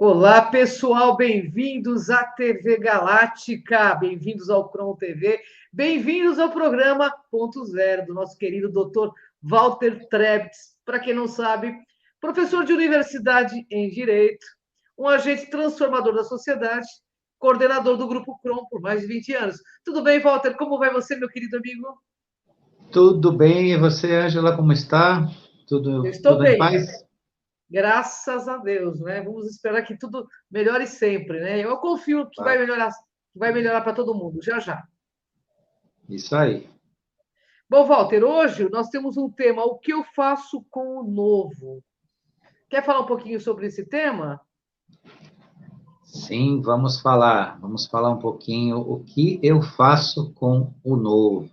Olá, pessoal, bem-vindos à TV Galáctica, bem-vindos ao Cron TV, bem-vindos ao programa Ponto Zero, do nosso querido doutor Walter Trebitz. Para quem não sabe, professor de universidade em Direito, um agente transformador da sociedade, coordenador do Grupo Cron por mais de 20 anos. Tudo bem, Walter? Como vai você, meu querido amigo? Tudo bem, e você, Ângela, como está? Eu Tudo, estou tudo em bem, paz? graças a Deus, né? Vamos esperar que tudo melhore sempre, né? Eu confio Ah, que vai melhorar para todo mundo, já já. isso aí. Bom, Walter, hoje nós temos um tema, o que eu faço com o novo? Quer falar um pouquinho sobre esse tema? Sim, vamos falar um pouquinho o que eu faço com o novo.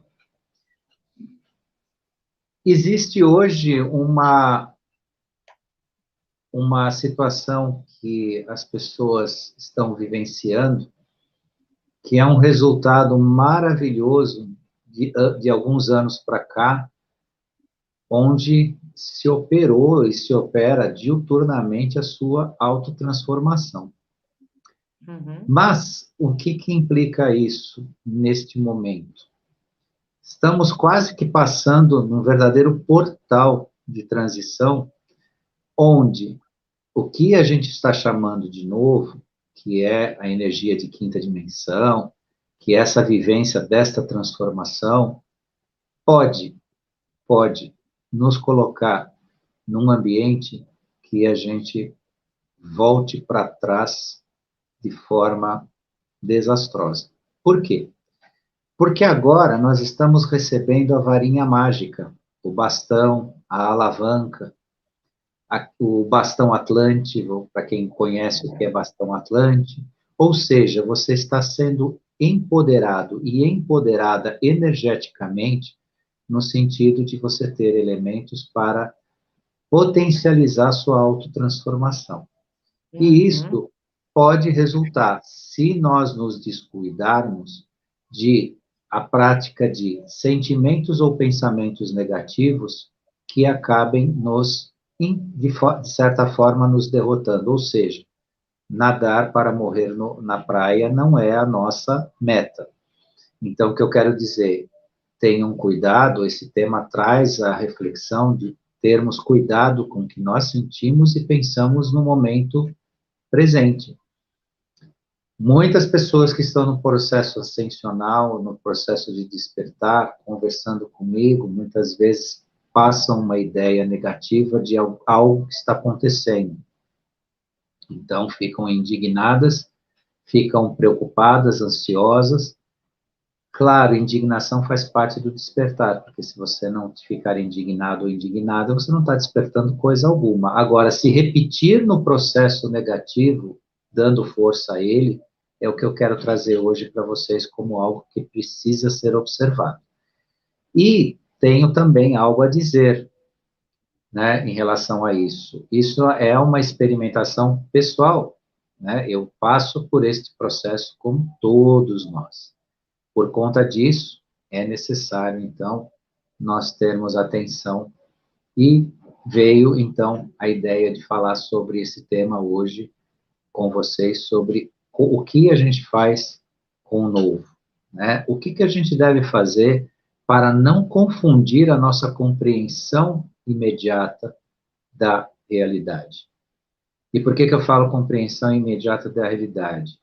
Existe hoje uma situação que as pessoas estão vivenciando, que é um resultado maravilhoso de alguns anos para cá, onde se operou e se opera diuturnamente a sua autotransformação. Uhum, Mas o que implica isso neste momento? Estamos quase que passando num verdadeiro portal de transição, onde o que a gente está chamando de novo, que é a energia de quinta dimensão, que é essa vivência desta transformação, pode, pode nos colocar num ambiente que a gente volte para trás de forma desastrosa. Por quê? Porque agora nós estamos recebendo a varinha mágica, o bastão, a alavanca, o bastão atlântico, para quem conhece o que é bastão atlântico, ou seja, você está sendo empoderado e empoderada energeticamente, no sentido de você ter elementos para potencializar sua autotransformação. E uhum, isto pode resultar, se nós nos descuidarmos, de a prática de sentimentos ou pensamentos negativos que acabem de certa forma, nos derrotando. Ou seja, nadar para morrer na praia não é a nossa meta. Então, o que eu quero dizer, tenham cuidado, esse tema traz a reflexão de termos cuidado com o que nós sentimos e pensamos no momento presente. Muitas pessoas que estão no processo ascensional, no processo de despertar, conversando comigo, muitas vezes passam uma ideia negativa de algo que está acontecendo. Então, ficam indignadas, ficam preocupadas, ansiosas. Claro, indignação faz parte do despertar, porque se você não ficar indignado ou indignada, você não está despertando coisa alguma. Agora, se repetir no processo negativo, dando força a ele, é o que eu quero trazer hoje para vocês como algo que precisa ser observado. E tenho também algo a dizer, né, em relação a isso. Isso é uma experimentação pessoal, né? Eu passo por este processo como todos nós. Por conta disso, é necessário, então, nós termos atenção e veio, então, a ideia de falar sobre esse tema hoje com vocês, sobre o que a gente faz com o novo, né? O que a gente deve fazer para não confundir a nossa compreensão imediata da realidade. E por que eu falo compreensão imediata da realidade?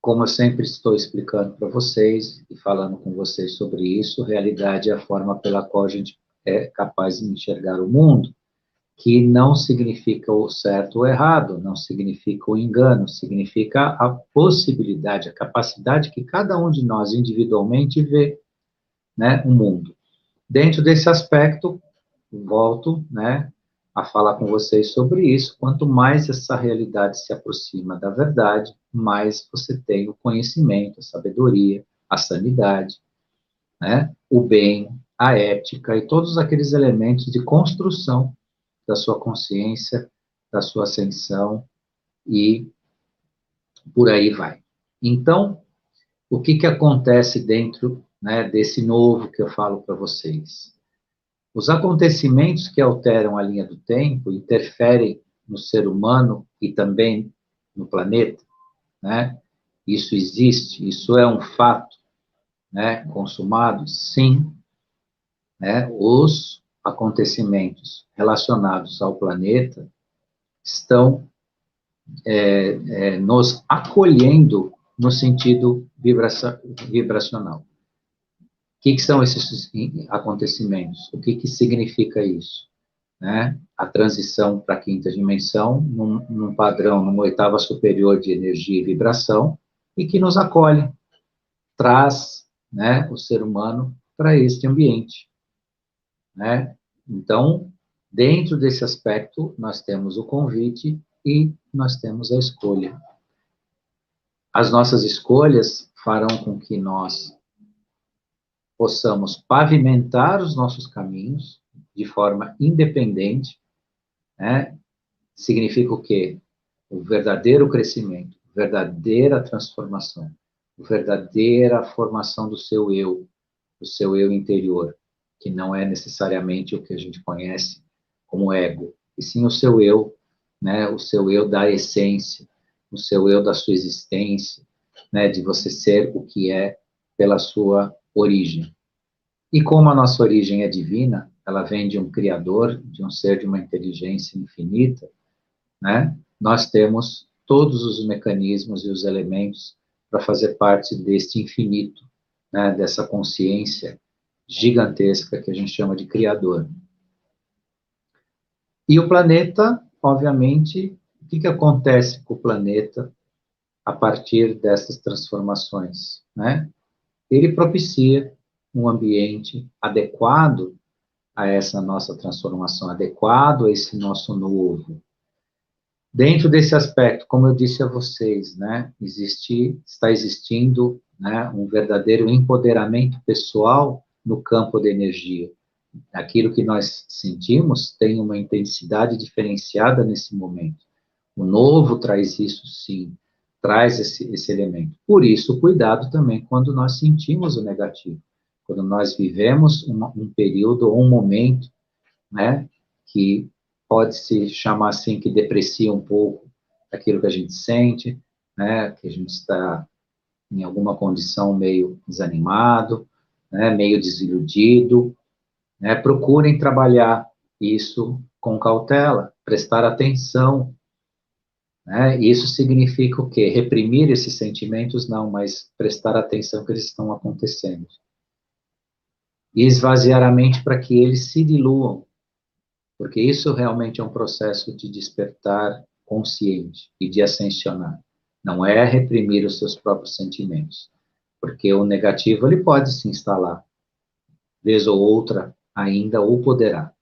Como eu sempre estou explicando para vocês e falando com vocês sobre isso, realidade é a forma pela qual a gente é capaz de enxergar o mundo, que não significa o certo ou errado, não significa o engano, significa a possibilidade, a capacidade que cada um de nós individualmente vê, né, o mundo. Dentro desse aspecto, volto, né, a falar com vocês sobre isso. Quanto mais essa realidade se aproxima da verdade, mais você tem o conhecimento, a sabedoria, a sanidade, né, o bem, a ética e todos aqueles elementos de construção da sua consciência, da sua ascensão e por aí vai. Então, o que acontece dentro, né, desse novo que eu falo para vocês? Os acontecimentos que alteram a linha do tempo interferem no ser humano e também no planeta, né? Isso existe, isso é um fato, né? Consumado, sim, né? Os acontecimentos relacionados ao planeta estão nos acolhendo no sentido vibracional. O que são esses acontecimentos? O que significa isso? Né? A transição para a quinta dimensão, num padrão, numa oitava superior de energia e vibração, e que nos acolhe, traz, né, o ser humano para este ambiente. Né? Então, dentro desse aspecto, nós temos o convite e nós temos a escolha. As nossas escolhas farão com que nós possamos pavimentar os nossos caminhos de forma independente, né? Significa o quê? O verdadeiro crescimento, verdadeira transformação, verdadeira formação do seu eu interior, que não é necessariamente o que a gente conhece como ego, e sim o seu eu, né? O seu eu da essência, o seu eu da sua existência, né? De você ser o que é pela sua origem. E como a nossa origem é divina, ela vem de um Criador, de um ser de uma inteligência infinita, né? Nós temos todos os mecanismos e os elementos para fazer parte deste infinito, né? Dessa consciência gigantesca que a gente chama de Criador. E o planeta, obviamente, o que acontece com o planeta a partir dessas transformações, né? Ele propicia um ambiente adequado a essa nossa transformação, adequado a esse nosso novo. Dentro desse aspecto, como eu disse a vocês, né, está existindo, né, um verdadeiro empoderamento pessoal no campo da energia. Aquilo que nós sentimos tem uma intensidade diferenciada nesse momento. O novo traz isso, sim, traz esse elemento. Por isso, o cuidado também quando nós sentimos o negativo, quando nós vivemos um período ou um momento, né, que pode se chamar assim, que deprecia um pouco aquilo que a gente sente, né, que a gente está em alguma condição meio desanimado, né, meio desiludido, né, procurem trabalhar isso com cautela, prestar atenção, né, isso significa o quê? Reprimir esses sentimentos? Não, mas prestar atenção que eles estão acontecendo. E esvaziar a mente para que eles se diluam, porque isso realmente é um processo de despertar consciente e de ascensionar. Não é reprimir os seus próprios sentimentos, porque o negativo ele pode se instalar, vez ou outra ainda o poderá.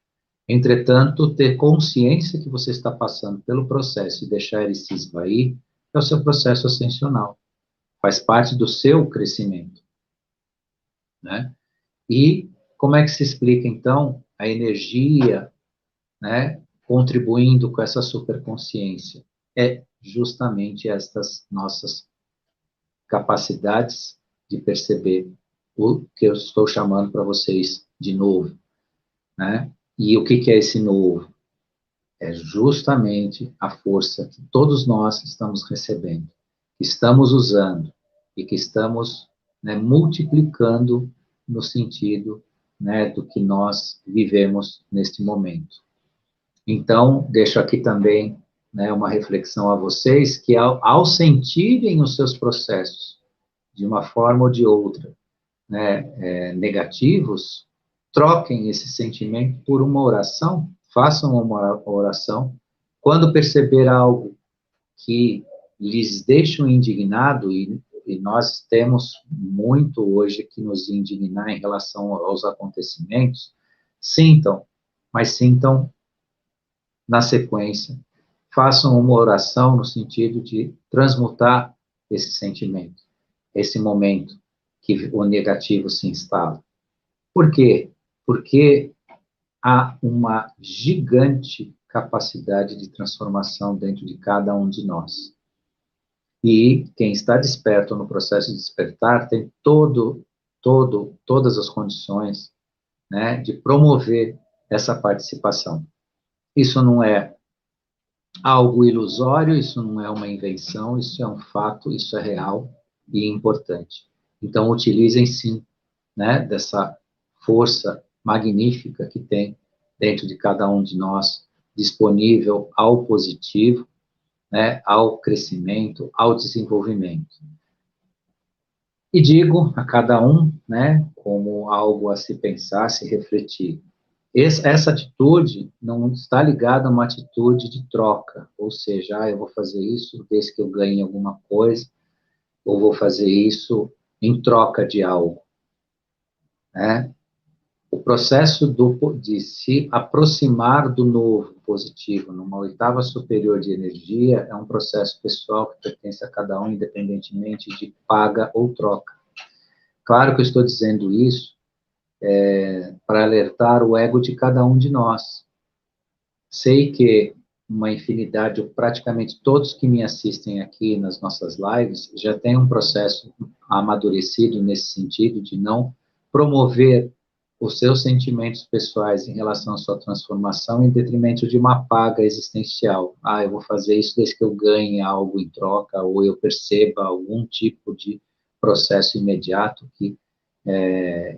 Entretanto, ter consciência que você está passando pelo processo e deixar ele se esvair é o seu processo ascensional. Faz parte do seu crescimento, né? E como é que se explica, então, a energia, né, contribuindo com essa superconsciência? É justamente estas nossas capacidades de perceber o que eu estou chamando para vocês de novo, né? E o que é esse novo? É justamente a força que todos nós estamos recebendo, que estamos usando e que estamos, né, multiplicando no sentido, né, do que nós vivemos neste momento. Então, deixo aqui também, né, uma reflexão a vocês, que ao sentirem os seus processos de uma forma ou de outra, né, negativos, troquem esse sentimento por uma oração, façam uma oração. Quando perceber algo que lhes deixa indignado, e nós temos muito hoje que nos indignar em relação aos acontecimentos, sintam, mas sintam na sequência. Façam uma oração no sentido de transmutar esse sentimento, esse momento que o negativo se instala. Por quê? Porque há uma gigante capacidade de transformação dentro de cada um de nós. E quem está desperto no processo de despertar tem todas as condições, né, de promover essa participação. Isso não é algo ilusório, isso não é uma invenção, isso é um fato, isso é real e importante. Então, utilizem sim, né, dessa força magnífica que tem dentro de cada um de nós, disponível ao positivo, né, ao crescimento, ao desenvolvimento. E digo a cada um, né, como algo a se pensar, se refletir. Essa atitude não está ligada a uma atitude de troca, ou seja, eu vou fazer isso desde que eu ganhe alguma coisa, ou vou fazer isso em troca de algo, né? O processo de se aproximar do novo positivo, numa oitava superior de energia, é um processo pessoal que pertence a cada um, independentemente de paga ou troca. Claro que eu estou dizendo isso para alertar o ego de cada um de nós. Sei que uma infinidade, ou praticamente todos que me assistem aqui nas nossas lives, já têm um processo amadurecido nesse sentido de não promover os seus sentimentos pessoais em relação à sua transformação em detrimento de uma paga existencial. Ah, eu vou fazer isso desde que eu ganhe algo em troca, ou eu perceba algum tipo de processo imediato que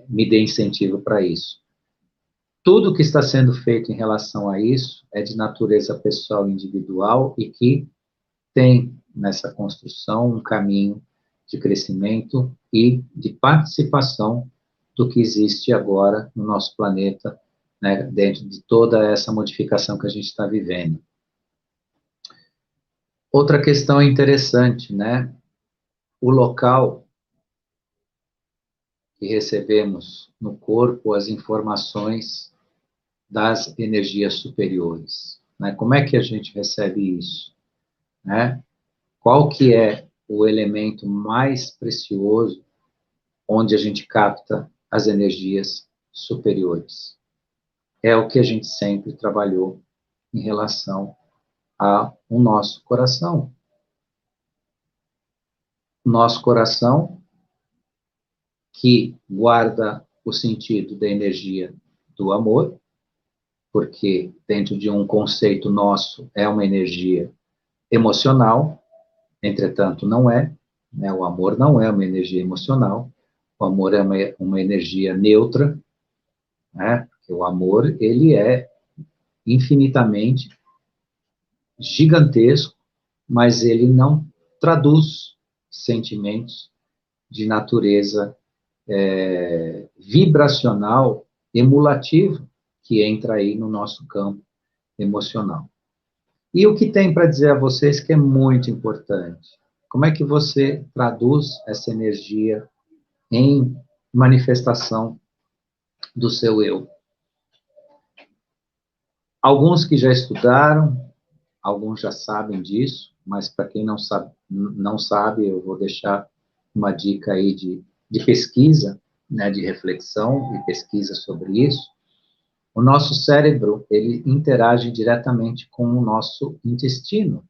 me dê incentivo para isso. Tudo que está sendo feito em relação a isso é de natureza pessoal e individual e que tem nessa construção um caminho de crescimento e de participação do que existe agora no nosso planeta, né, dentro de toda essa modificação que a gente está vivendo. Outra questão interessante, né? O local que recebemos no corpo as informações das energias superiores, né? Como é que a gente recebe isso, né? Qual que é o elemento mais precioso onde a gente capta as energias superiores? É o que a gente sempre trabalhou em relação ao nosso coração. Nosso coração que guarda o sentido da energia do amor, porque dentro de um conceito nosso é uma energia emocional, entretanto não é, né? O amor não é uma energia emocional, o amor é uma energia neutra, né? Porque o amor, ele é infinitamente gigantesco, mas ele não traduz sentimentos de natureza vibracional, emulativa, que entra aí no nosso campo emocional. E o que tem para dizer a vocês que é muito importante? Como é que você traduz essa energia em manifestação do seu eu? Alguns que já estudaram, alguns já sabem disso, mas para quem não sabe, eu vou deixar uma dica aí de pesquisa, né, de reflexão e pesquisa sobre isso. O nosso cérebro, ele interage diretamente com o nosso intestino,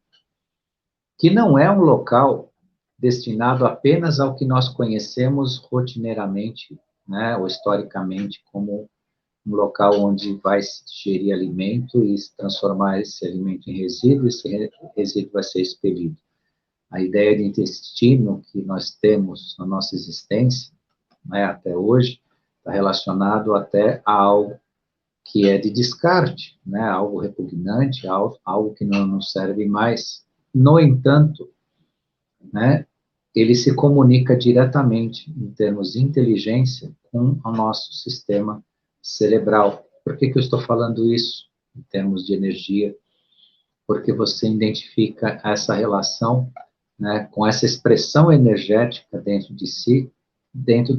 que não é um local destinado apenas ao que nós conhecemos rotineiramente, né, ou historicamente, como um local onde vai se digerir alimento e se transformar esse alimento em resíduo, e esse resíduo vai ser expelido. A ideia de intestino que nós temos na nossa existência, né, até hoje, está relacionado até a algo que é de descarte, né, algo repugnante, algo que não nos serve mais. No entanto, né, ele se comunica diretamente, em termos de inteligência, com o nosso sistema cerebral. Por que eu estou falando isso, em termos de energia? Porque você identifica essa relação, né, com essa expressão energética dentro de si, dentro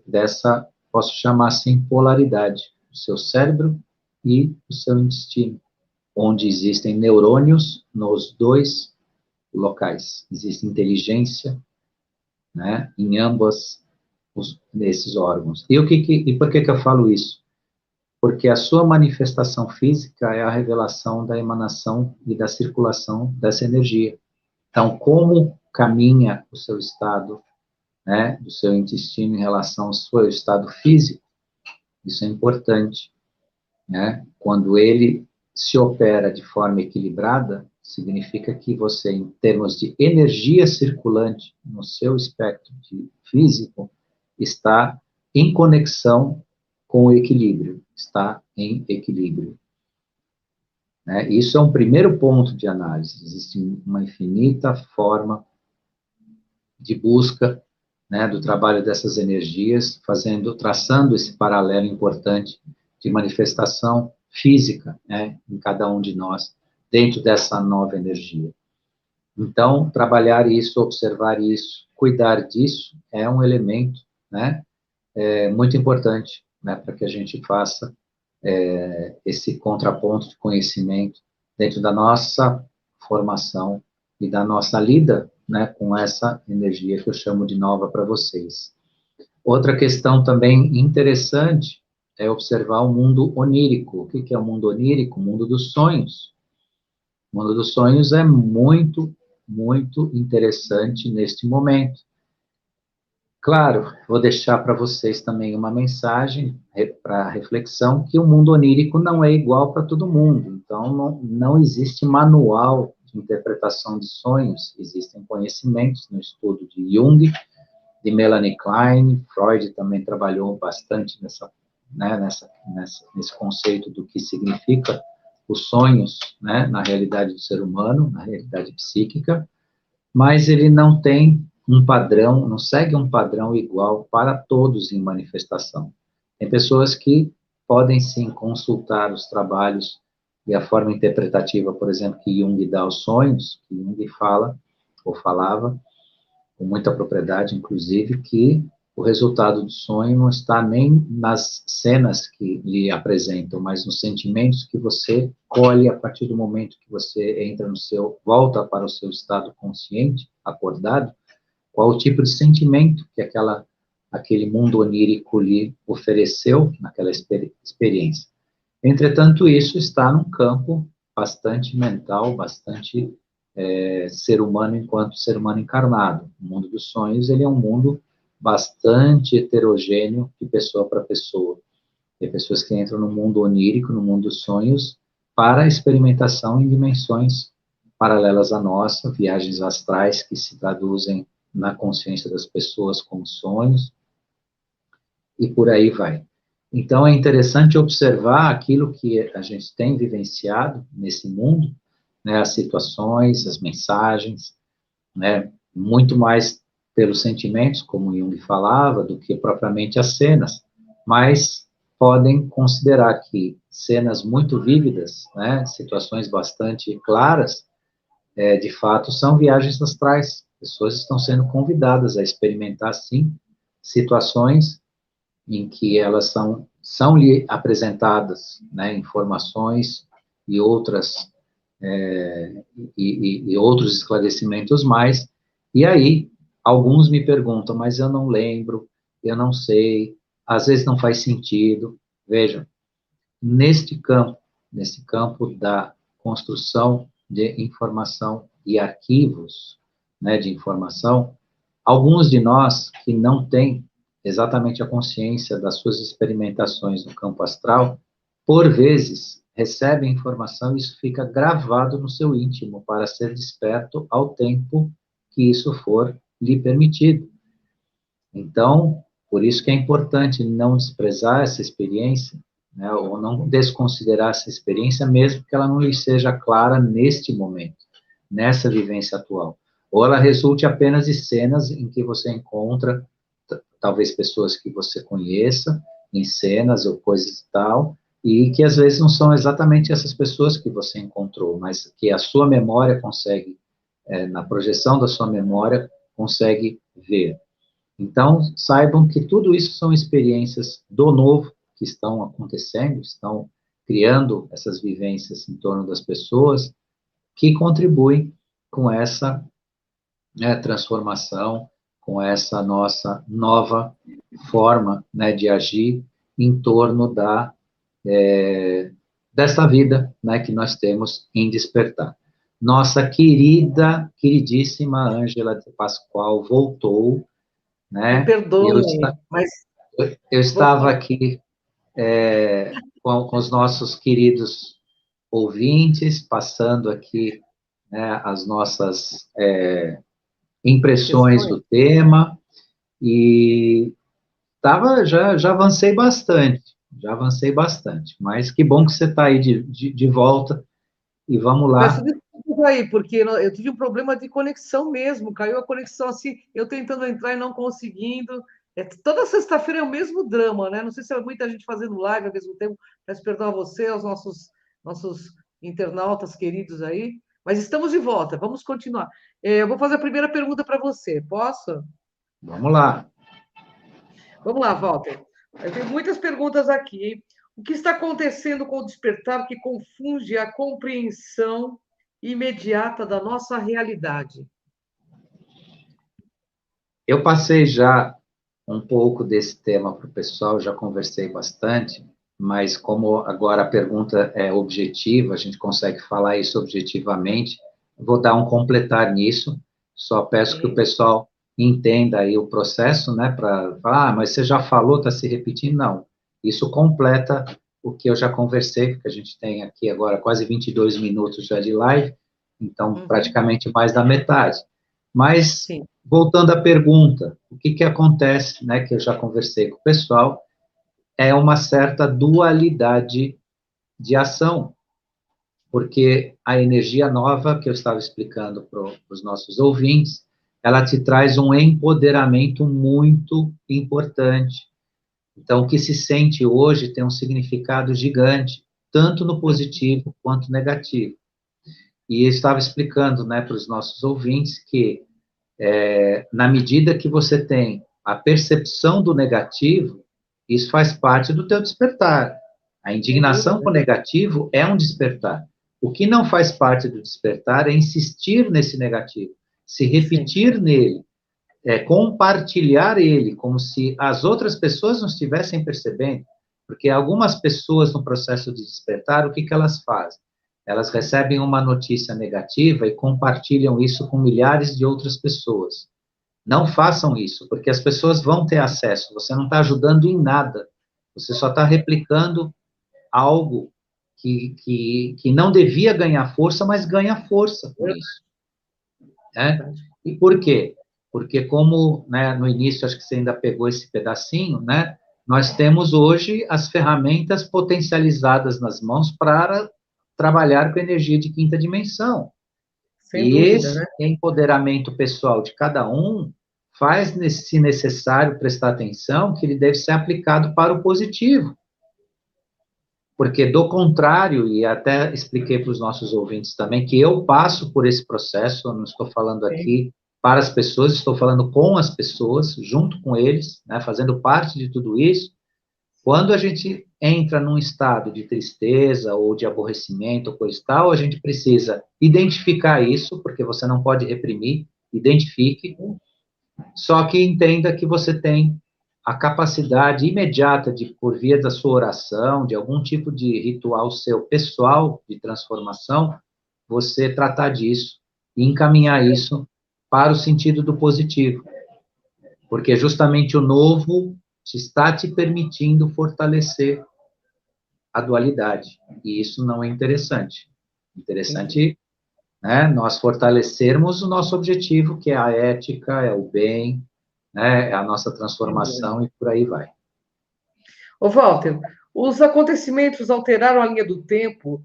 dessa, posso chamar assim, polaridade, o seu cérebro e o seu intestino, onde existem neurônios nos dois locais. Existe inteligência, né, em ambos nesses órgãos. E por que eu falo isso? Porque a sua manifestação física é a revelação da emanação e da circulação dessa energia. Então, como caminha o seu estado, né, do seu intestino em relação ao seu estado físico, isso é importante, né? Quando ele se opera de forma equilibrada, Significa que você, em termos de energia circulante no seu espectro físico, está em conexão com o equilíbrio, está em equilíbrio. Né? Isso é um primeiro ponto de análise. Existe uma infinita forma de busca, né, do trabalho dessas energias, traçando esse paralelo importante de manifestação física, né, em cada um de nós, dentro dessa nova energia. Então, trabalhar isso, observar isso, cuidar disso, é um elemento, né, muito importante, né, para que a gente faça esse contraponto de conhecimento dentro da nossa formação e da nossa lida, né, com essa energia que eu chamo de nova para vocês. Outra questão também interessante é observar o mundo onírico. O que é o mundo onírico? O mundo dos sonhos. O mundo dos sonhos é muito, muito interessante neste momento. Claro, vou deixar para vocês também uma mensagem para reflexão, que o mundo onírico não é igual para todo mundo. Então, não existe manual de interpretação de sonhos. Existem conhecimentos no estudo de Jung, de Melanie Klein. Freud também trabalhou bastante nesse conceito do que significa os sonhos, né, na realidade do ser humano, na realidade psíquica, mas ele não tem um padrão, não segue um padrão igual para todos em manifestação. Tem pessoas que podem, sim, consultar os trabalhos e a forma interpretativa, por exemplo, que Jung dá aos sonhos, que Jung fala, ou falava, com muita propriedade, inclusive, que o resultado do sonho não está nem nas cenas que lhe apresentam, mas nos sentimentos que você colhe a partir do momento que você volta para o seu estado consciente, acordado, qual o tipo de sentimento que aquele mundo onírico lhe ofereceu naquela experiência. Entretanto, isso está num campo bastante mental, bastante ser humano enquanto ser humano encarnado. O mundo dos sonhos, ele é um mundo bastante heterogêneo de pessoa para pessoa. Tem pessoas que entram no mundo onírico, no mundo dos sonhos, para experimentação em dimensões paralelas à nossa, viagens astrais que se traduzem na consciência das pessoas como sonhos, e por aí vai. Então, é interessante observar aquilo que a gente tem vivenciado nesse mundo, né, as situações, as mensagens, né, muito mais pelos sentimentos, como Jung falava, do que propriamente as cenas, mas podem considerar que cenas muito vívidas, né, situações bastante claras, de fato, são viagens astrais. Pessoas estão sendo convidadas a experimentar, sim, situações em que elas são-lhe apresentadas, né, informações e outras e outros esclarecimentos mais, e aí alguns me perguntam, mas eu não lembro, eu não sei, às vezes não faz sentido. Vejam, nesse campo da construção de informação e arquivos, né, de informação, alguns de nós que não têm exatamente a consciência das suas experimentações no campo astral, por vezes recebem informação e isso fica gravado no seu íntimo para ser desperto ao tempo que isso for lhe permitido. Então, por isso que é importante não desprezar essa experiência, né, ou não desconsiderar essa experiência, mesmo que ela não lhe seja clara neste momento, nessa vivência atual. Ou ela resulte apenas de cenas em que você encontra, talvez pessoas que você conheça, em cenas ou coisas e tal, e que às vezes não são exatamente essas pessoas que você encontrou, mas que a sua memória consegue, na projeção da sua memória, consegue ver. Então, saibam que tudo isso são experiências do novo que estão acontecendo, estão criando essas vivências em torno das pessoas, que contribuem com essa, né, transformação, com essa nossa nova forma, né, de agir em torno dessa vida, né, que nós temos em despertar. Nossa queridíssima Ângela de Pascoal voltou, Me né? perdoe, mas Eu estava aqui com os nossos queridos ouvintes, passando aqui né, as nossas impressões do tema, e já avancei bastante, mas que bom que você está aí de volta, e vamos Peço lá. desculpas aí, porque eu tive um problema de conexão mesmo, caiu a conexão assim, eu tentando entrar e não conseguindo. Toda sexta-feira é o mesmo drama, né? Não sei se é muita gente fazendo live ao mesmo tempo. Peço perdão a você, aos nossos internautas queridos aí, mas estamos de volta, vamos continuar. Eu vou fazer a primeira pergunta para você, posso? Vamos lá. Vamos lá, Walter. Eu tenho muitas perguntas aqui, hein? O que está acontecendo com o despertar que confunde a compreensão imediata da nossa realidade? Eu passei já um pouco desse tema para o pessoal, já conversei bastante, mas como agora a pergunta é objetiva, a gente consegue falar isso objetivamente, vou dar um completar nisso, só peço que o Sim. pessoal entenda aí o processo, né, para falar, mas você já falou, está se repetindo? Não, isso completa o que eu já conversei, porque a gente tem aqui agora quase 22 minutos já de live, então Uhum. praticamente mais da metade. Mas Sim. voltando à pergunta, o que acontece, né, que eu já conversei com o pessoal, é uma certa dualidade de ação, porque a energia nova que eu estava explicando para os nossos ouvintes, ela te traz um empoderamento muito importante. Então, o que se sente hoje tem um significado gigante, tanto no positivo quanto no negativo. E eu estava explicando, né, para os nossos ouvintes que na medida que você tem a percepção do negativo, isso faz parte do teu despertar. A Sem indignação com dúvida. o negativo é um despertar. O que não faz parte do despertar é insistir nesse negativo, se Sim. repetir nele, compartilhar ele, como se as outras pessoas não estivessem percebendo. Porque algumas pessoas no processo de despertar, o que elas fazem? Elas recebem uma notícia negativa e compartilham isso com milhares de outras pessoas. Não façam isso, porque as pessoas vão ter acesso. Você não está ajudando em nada. Você só está replicando algo que não devia ganhar força, mas ganha força com isso. Né? Verdade. E por quê? Porque como, né, no início, acho que você ainda pegou esse pedacinho, né? Nós temos hoje as ferramentas potencializadas nas mãos para trabalhar com energia de quinta dimensão. Sem E dúvida, né? esse empoderamento pessoal de cada um faz, se necessário, prestar atenção que ele deve ser aplicado para o positivo. Porque, do contrário, e até expliquei para os nossos ouvintes também, que eu passo por esse processo, eu não estou falando Sim. aqui para as pessoas, estou falando com as pessoas, junto com eles, né, fazendo parte de tudo isso. Quando a gente entra num estado de tristeza ou de aborrecimento ou coisa e tal, a gente precisa identificar isso, porque você não pode reprimir, identifique, só que entenda que você tem a capacidade imediata de, por via da sua oração, de algum tipo de ritual seu pessoal de transformação, você tratar disso e encaminhar isso para o sentido do positivo. Porque justamente o novo está te permitindo fortalecer a dualidade. E isso não é interessante. Entendi. Interessante, né, nós fortalecermos o nosso objetivo, que é a ética, é o bem, né, é a nossa Sem dúvida. transformação e por aí vai. Ô, Walter, os acontecimentos alteraram a linha do tempo,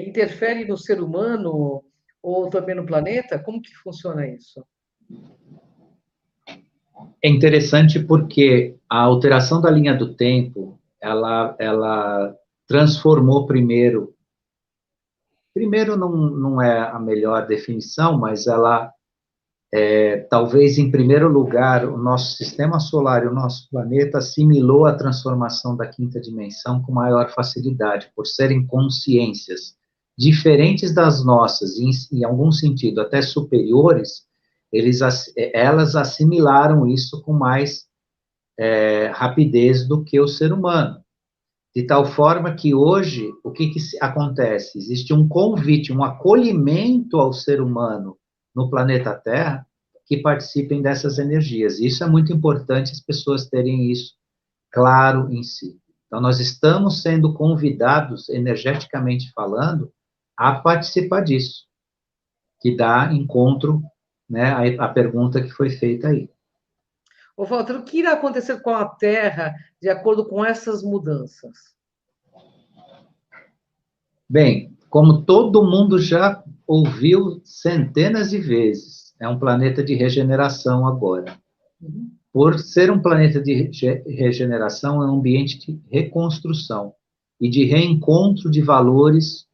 interferem no ser humano ou também no planeta? Como que funciona isso? É interessante porque a alteração da linha do tempo, ela transformou primeiro não é a melhor definição, mas ela talvez, em primeiro lugar, o nosso sistema solar e o nosso planeta assimilou a transformação da quinta dimensão com maior facilidade, por serem consciências diferentes das nossas, e em algum sentido até superiores, elas assimilaram isso com mais rapidez do que o ser humano. De tal forma que hoje, o que acontece? Existe um convite, um acolhimento ao ser humano no planeta Terra que participem dessas energias. Isso é muito importante as pessoas terem isso claro em si. Então, nós estamos sendo convidados, energeticamente falando, a participar disso. que dá encontro, né, à pergunta que foi feita aí. Ô, Walter, o que irá acontecer com a Terra de acordo com essas mudanças? Bem, como todo mundo já ouviu centenas de vezes, é um planeta de regeneração agora. Uhum. Por ser um planeta de regeneração, é um ambiente de reconstrução e de reencontro de valores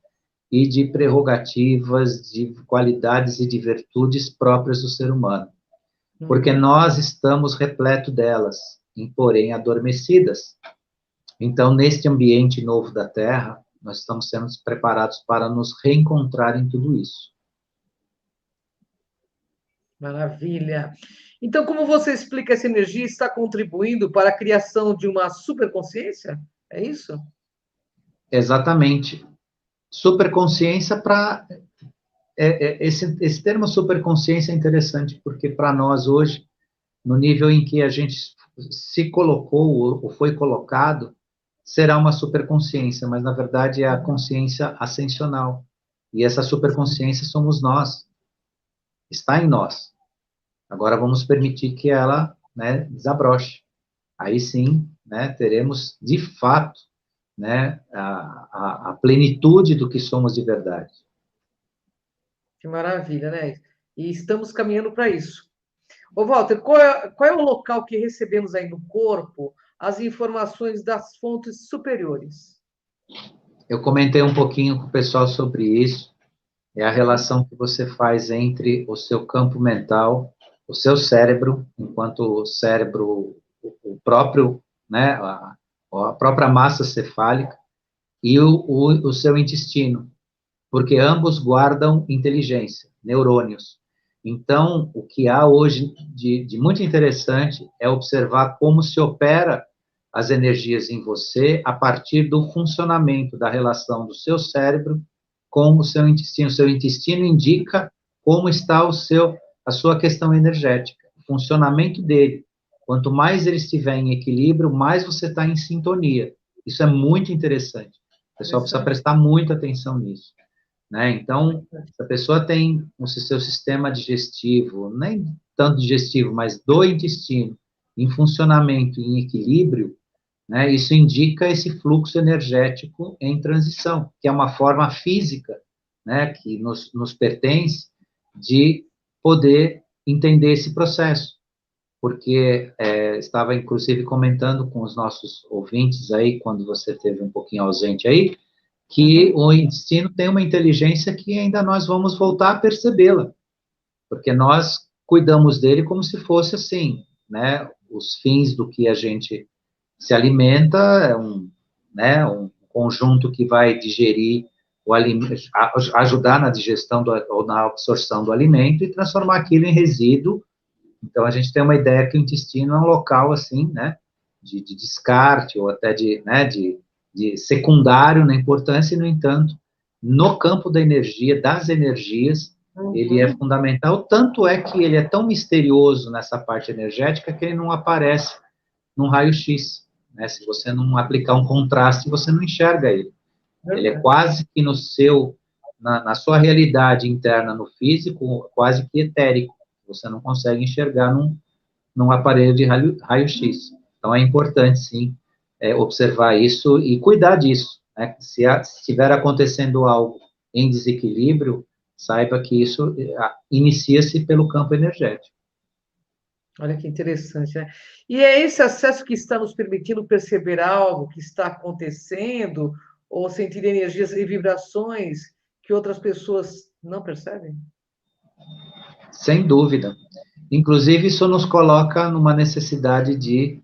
e de prerrogativas, de qualidades e de virtudes próprias do ser humano. Porque nós estamos repleto delas, porém adormecidas. Então, neste ambiente novo da Terra, nós estamos sendo preparados para nos reencontrar em tudo isso. Maravilha. Então, como você explica essa energia está contribuindo para a criação de uma superconsciência? É isso? Exatamente. Superconsciência para... esse termo superconsciência é interessante, porque para nós hoje, no nível em que a gente se colocou ou foi colocado, será uma superconsciência, mas na verdade é a consciência ascensional. E essa superconsciência somos nós, está em nós. Agora vamos permitir que ela, né, desabroche. Aí sim, né, teremos de fato, né, a plenitude do que somos de verdade. Que maravilha, né? E estamos caminhando para isso. Ô, Walter, qual é o local que recebemos aí no corpo as informações das fontes superiores? Eu comentei um pouquinho com o pessoal sobre isso, é a relação que você faz entre o seu campo mental, o seu cérebro, enquanto o cérebro, o próprio, né, a própria massa cefálica, e o seu intestino, porque ambos guardam inteligência, neurônios. Então, o que há hoje de muito interessante é observar como se opera as energias em você a partir do funcionamento da relação do seu cérebro com o seu intestino. O seu intestino indica como está a sua questão energética, o funcionamento dele. Quanto mais ele estiver em equilíbrio, mais você está em sintonia. Isso é muito interessante. O pessoal precisa prestar muita atenção nisso. Né? Então, se a pessoa tem o seu sistema digestivo, nem tanto digestivo, mas do intestino, em funcionamento, em equilíbrio, né, isso indica esse fluxo energético em transição, que é uma forma física, né, que nos pertence de poder entender esse processo. Porque estava, inclusive, comentando com os nossos ouvintes aí, quando você esteve um pouquinho ausente aí, que o intestino tem uma inteligência que ainda nós vamos voltar a percebê-la, porque nós cuidamos dele como se fosse assim, né, os fins do que a gente se alimenta é né, um conjunto que vai digerir o alimento, ajudar na digestão ou na absorção do alimento e transformar aquilo em resíduo. Então, a gente tem uma ideia que o intestino é um local, assim, né, de descarte ou até né, de secundário na importância, e, no entanto, no campo da energia, das energias, ele é fundamental, tanto é que ele é tão misterioso nessa parte energética que ele não aparece num raio-x, né? Se você não aplicar um contraste, você não enxerga ele. Ele é quase que na sua realidade interna, no físico, quase que etérico. Você não consegue enxergar num aparelho de raio-x. Então, é importante, sim, observar isso e cuidar disso. Né? Se estiver acontecendo algo em desequilíbrio, saiba que isso inicia-se pelo campo energético. Olha que interessante, né? E é esse acesso que está nos permitindo perceber algo que está acontecendo ou sentir energias e vibrações que outras pessoas não percebem? Sem dúvida. Inclusive, isso nos coloca numa necessidade de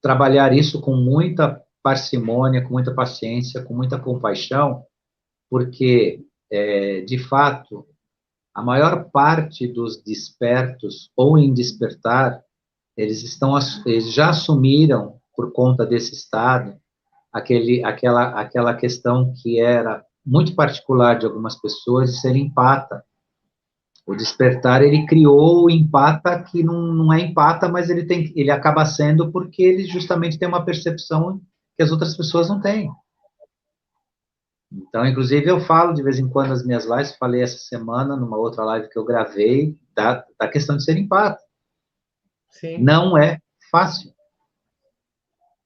trabalhar isso com muita parcimônia, com muita paciência, com muita compaixão, porque, de fato, a maior parte dos despertos ou em despertar, eles já assumiram, por conta desse estado, aquela questão que era muito particular de algumas pessoas, de ser empata. O despertar, ele criou o empata que não é empata, mas ele acaba sendo porque ele justamente tem uma percepção que as outras pessoas não têm. Então, inclusive, eu falo de vez em quando nas minhas lives, falei essa semana, numa outra live que eu gravei, da questão de ser empático. Sim. Não é fácil.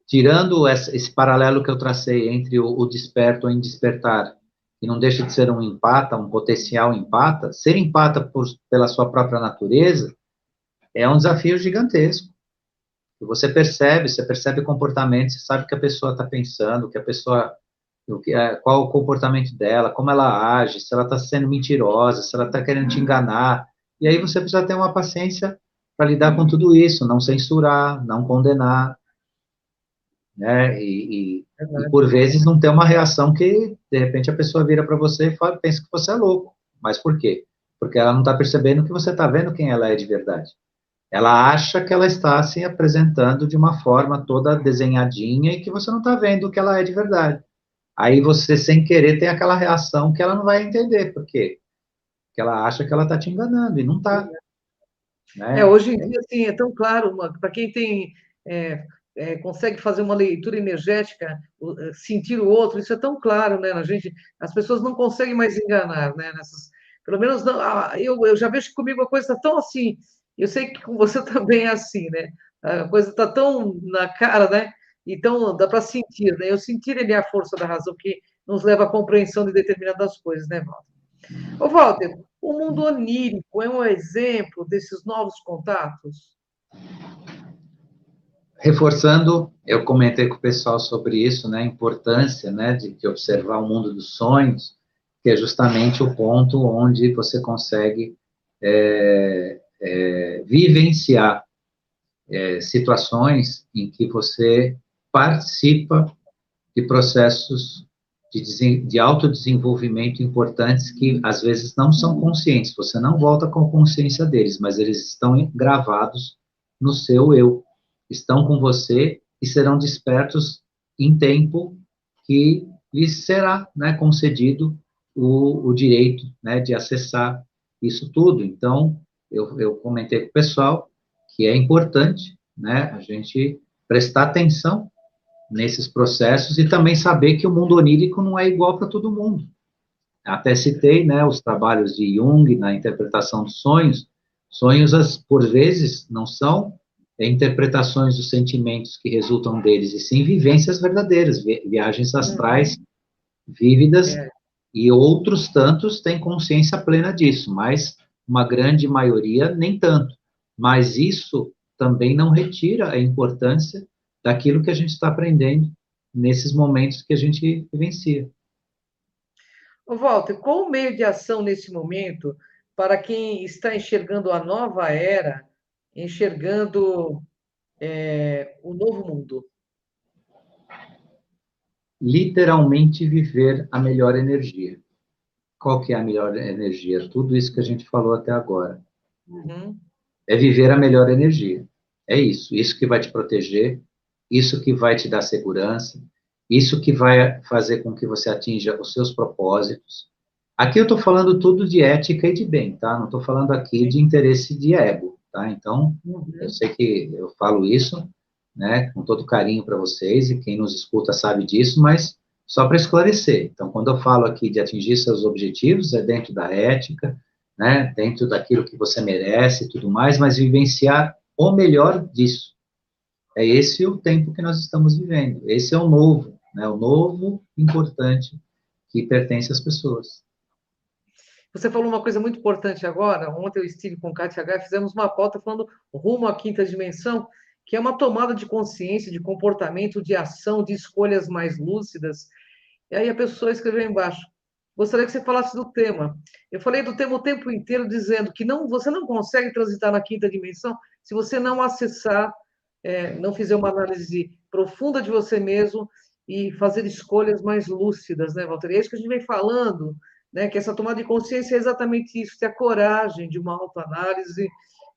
Tirando esse paralelo que eu tracei entre o desperto e o despertar, que não deixa de ser um empata, um potencial empata, ser empata pela sua própria natureza é um desafio gigantesco. Você percebe comportamentos, você sabe o que a pessoa está pensando, o que a pessoa, qual o comportamento dela, como ela age, se ela está sendo mentirosa, se ela está querendo te enganar. E aí você precisa ter uma paciência para lidar com tudo isso, não censurar, não condenar, né? E Verdade. por vezes não ter uma reação que, de repente, a pessoa vira para você e fala, pensa que você é louco. Mas por quê? Porque ela não está percebendo que você está vendo quem ela é de verdade. Ela acha que ela está se apresentando de uma forma toda desenhadinha e que você não está vendo o que ela é de verdade. Aí você, sem querer, tem aquela reação que ela não vai entender. Por quê? Porque ela acha que ela está te enganando e não está, né? Hoje em dia, assim, é tão claro, para quem tem, é, consegue fazer uma leitura energética, sentir o outro, isso é tão claro, né, na gente, as pessoas não conseguem mais enganar, né, pelo menos não, eu já vejo que comigo a coisa está tão assim, eu sei que com você também é assim, né, a coisa está tão na cara, né, então dá para sentir, né, eu sentir ele é a força da razão que nos leva à compreensão de determinadas coisas, né, Val? Ô, Walter, o mundo onírico é um exemplo desses novos contatos? Reforçando, eu comentei com o pessoal sobre isso, né, a importância, né, de observar o mundo dos sonhos, que é justamente o ponto onde você consegue vivenciar situações em que você participa de processos de autodesenvolvimento importantes que às vezes não são conscientes, você não volta com consciência deles, mas eles estão gravados no seu eu, estão com você e serão despertos em tempo que lhes será, né, concedido o direito, né, de acessar isso tudo. Então, eu comentei com o pessoal que é importante, né, a gente prestar atenção nesses processos e também saber que o mundo onírico não é igual para todo mundo. Até citei, né, os trabalhos de Jung na interpretação dos sonhos. Sonhos, por vezes, não são interpretações dos sentimentos que resultam deles, e sim vivências verdadeiras, viagens astrais Uhum. vívidas, É. e outros tantos têm consciência plena disso, mas uma grande maioria nem tanto. Mas isso também não retira a importância daquilo que a gente está aprendendo nesses momentos que a gente vivencia. Ô, Walter, qual o meio de ação nesse momento para quem está enxergando a nova era, enxergando o novo mundo? Literalmente viver a melhor energia. Qual que é a melhor energia? Tudo isso que a gente falou até agora. Uhum. É viver a melhor energia. É isso. Isso que vai te proteger, isso que vai te dar segurança, isso que vai fazer com que você atinja os seus propósitos. Aqui eu estou falando tudo de ética e de bem, tá? Não estou falando aqui Sim. de interesse de ego, tá? Então, eu Uhum. sei que eu falo isso, né, com todo carinho para vocês, e quem nos escuta sabe disso, mas só para esclarecer. Então, quando eu falo aqui de atingir seus objetivos, é dentro da ética, né, dentro daquilo que você merece e tudo mais, mas vivenciar o melhor disso. É esse o tempo que nós estamos vivendo. Esse é o novo, né, o novo importante que pertence às pessoas. Você falou uma coisa muito importante agora. Ontem eu estive com o Kátia H, fizemos uma pauta falando rumo à quinta dimensão, que é uma tomada de consciência, de comportamento, de ação, de escolhas mais lúcidas. E aí a pessoa escreveu embaixo: gostaria que você falasse do tema. Eu falei do tema o tempo inteiro, dizendo que não, você não consegue transitar na quinta dimensão se você não acessar, não fizer uma análise profunda de você mesmo e fazer escolhas mais lúcidas, né, Walter? E é isso que a gente vem falando, né? Que essa tomada de consciência é exatamente isso, ter a coragem de uma autoanálise,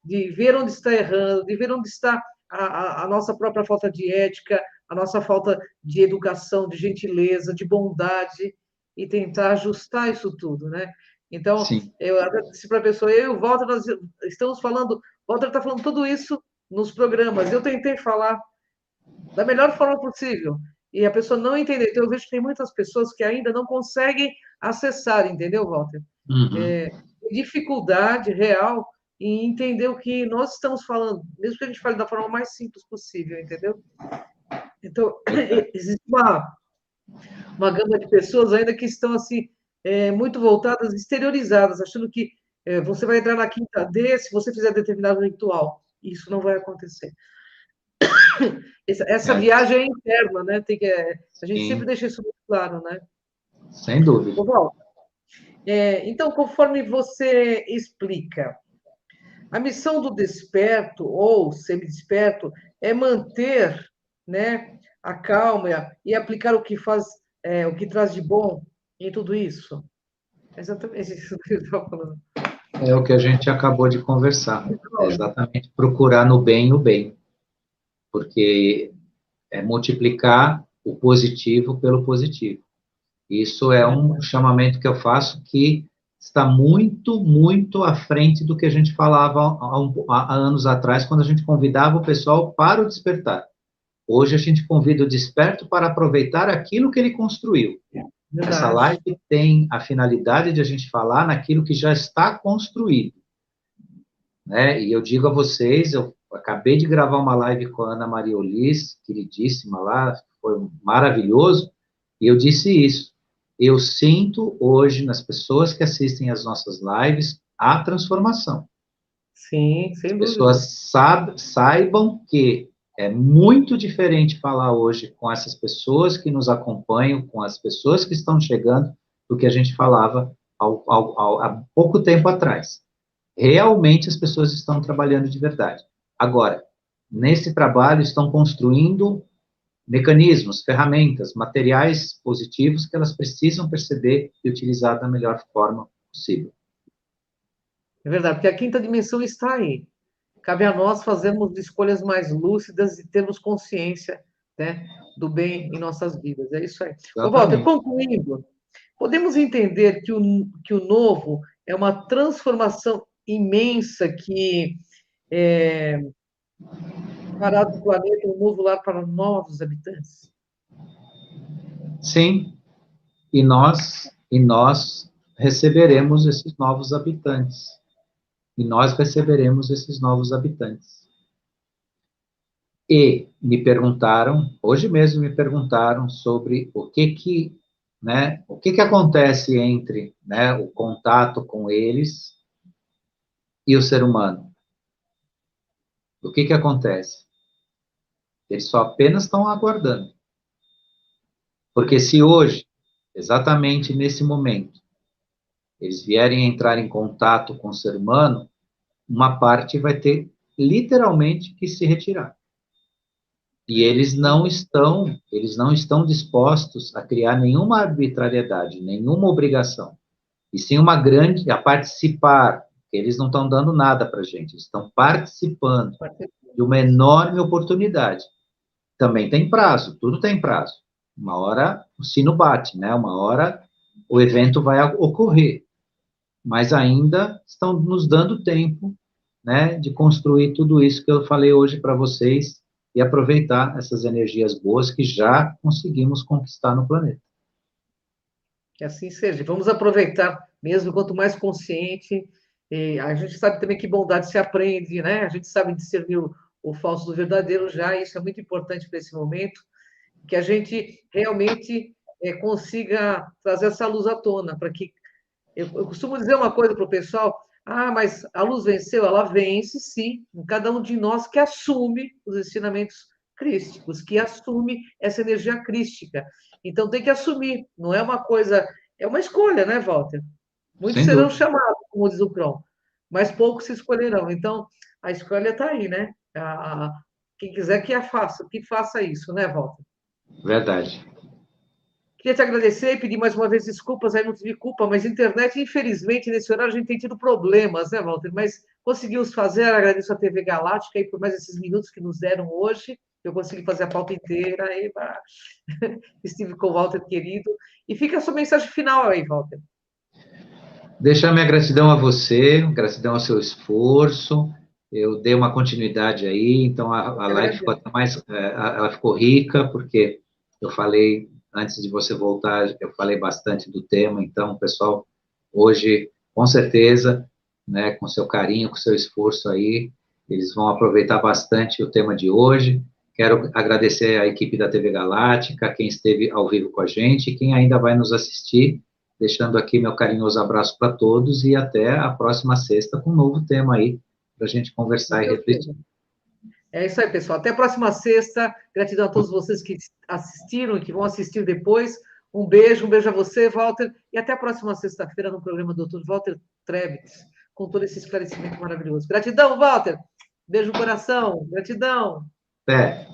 de ver onde está errando, de ver onde está a nossa própria falta de ética, a nossa falta de educação, de gentileza, de bondade, e tentar ajustar isso tudo, né? Então, Sim. eu até disse para a pessoa, eu e o Walter, nós estamos falando, o Walter está falando tudo isso nos programas. Eu tentei falar da melhor forma possível. e a pessoa não entender. Então, eu vejo que tem muitas pessoas que ainda não conseguem acessar, entendeu, Walter? Uhum. Dificuldade real em entender o que nós estamos falando, mesmo que a gente fale da forma mais simples possível, entendeu? Então, existe uma gama de pessoas ainda que estão assim muito voltadas, exteriorizadas, achando que você vai entrar na quinta D se você fizer determinado ritual. Isso não vai acontecer. Essa É, viagem é interna, né? A gente sempre sim, deixa isso muito claro, né? sem dúvida. Ô, Val, então, conforme você explica, a missão do desperto ou semi-desperto é manter, né, a calma e aplicar o que faz, o que traz de bom em tudo isso. É exatamente isso que eu estava falando. É o que a gente acabou de conversar. É exatamente procurar no bem o bem, porque é multiplicar o positivo pelo positivo. Isso é um chamamento que eu faço que está muito, muito à frente do que a gente falava há anos atrás, quando a gente convidava o pessoal para o despertar. Hoje a gente convida o desperto para aproveitar aquilo que ele construiu. Essa Verdade. live tem a finalidade de a gente falar naquilo que já está construído, né? E eu digo a vocês, eu acabei de gravar uma live com a Ana Maria Olis, queridíssima lá, foi maravilhoso, e eu disse isso. Eu sinto hoje nas pessoas que assistem às nossas lives a transformação. Sim, As sem dúvida. pessoas saibam que é muito diferente falar hoje com essas pessoas que nos acompanham, com as pessoas que estão chegando, do que a gente falava há pouco tempo atrás. Realmente as pessoas estão trabalhando de verdade. Agora, nesse trabalho estão construindo mecanismos, ferramentas, materiais positivos que elas precisam perceber e utilizar da melhor forma possível. É verdade, porque a quinta dimensão está aí. Cabe a nós fazermos escolhas mais lúcidas e termos consciência, né, do bem em nossas vidas. É isso aí. Ô, Walter, Exatamente. concluindo, podemos entender que o novo é uma transformação imensa que fará do planeta um novo lar para novos habitantes. Sim, e nós receberemos esses novos habitantes. E nós receberemos esses novos habitantes. E me perguntaram, hoje mesmo me perguntaram sobre o que acontece entre, né, o contato com eles e o ser humano. O que acontece? Eles só apenas estão aguardando. Porque se hoje, exatamente nesse momento, eles vierem entrar em contato com o ser humano, uma parte vai ter literalmente que se retirar. E eles não estão dispostos a criar nenhuma arbitrariedade, nenhuma obrigação. E sim a participar, eles não estão dando nada para a gente, eles estão participando de uma enorme oportunidade. Também tem prazo, tudo tem prazo. Uma hora o sino bate, né? Uma hora o evento vai ocorrer. Mas ainda estão nos dando tempo, né, de construir tudo isso que eu falei hoje para vocês e aproveitar essas energias boas que já conseguimos conquistar no planeta. Que assim seja. Vamos aproveitar mesmo, quanto mais consciente. A gente sabe também que bondade se aprende, né? A gente sabe discernir o falso do verdadeiro já, e isso é muito importante para esse momento, que a gente realmente consiga trazer essa luz à tona, para que. Eu costumo dizer uma coisa para o pessoal: mas a luz venceu? Ela vence, sim, em cada um de nós que assume os ensinamentos crísticos, que assume essa energia crística. Então tem que assumir, não é uma coisa, é uma escolha, né, Walter? Muitos Sem serão dúvida. chamados, como diz o Cron, mas poucos se escolherão. Então a escolha está aí, né? Quem quiser que faça isso, né, Walter? Verdade. Queria te agradecer e pedir mais uma vez desculpas, aí não tive culpa, mas internet, infelizmente, nesse horário a gente tem tido problemas, né, Walter? Mas conseguimos fazer, agradeço a TV Galáctica aí por mais esses minutos que nos deram hoje. Eu consegui fazer a pauta inteira. Eba. Estive com o Walter, querido. E fica a sua mensagem final aí, Walter. Deixar minha gratidão a você, gratidão ao seu esforço. Eu dei uma continuidade aí, então a live ficou Agradeço. até mais, ela ficou rica, porque Eu falei, antes de você voltar, eu falei bastante do tema, então, pessoal, hoje, com certeza, né, com seu carinho, com seu esforço aí, eles vão aproveitar bastante o tema de hoje. Quero agradecer à equipe da TV Galáctica, quem esteve ao vivo com a gente, quem ainda vai nos assistir, deixando aqui meu carinhoso abraço para todos e até a próxima sexta com um novo tema aí para a gente conversar e refletir. É isso aí, pessoal. Até a próxima sexta. Gratidão a todos vocês que assistiram e que vão assistir depois. Um beijo a você, Walter. E até a próxima sexta-feira no programa Dr. Walter Trebitz, com todo esse esclarecimento maravilhoso. Gratidão, Walter. Beijo no coração. Gratidão. Até.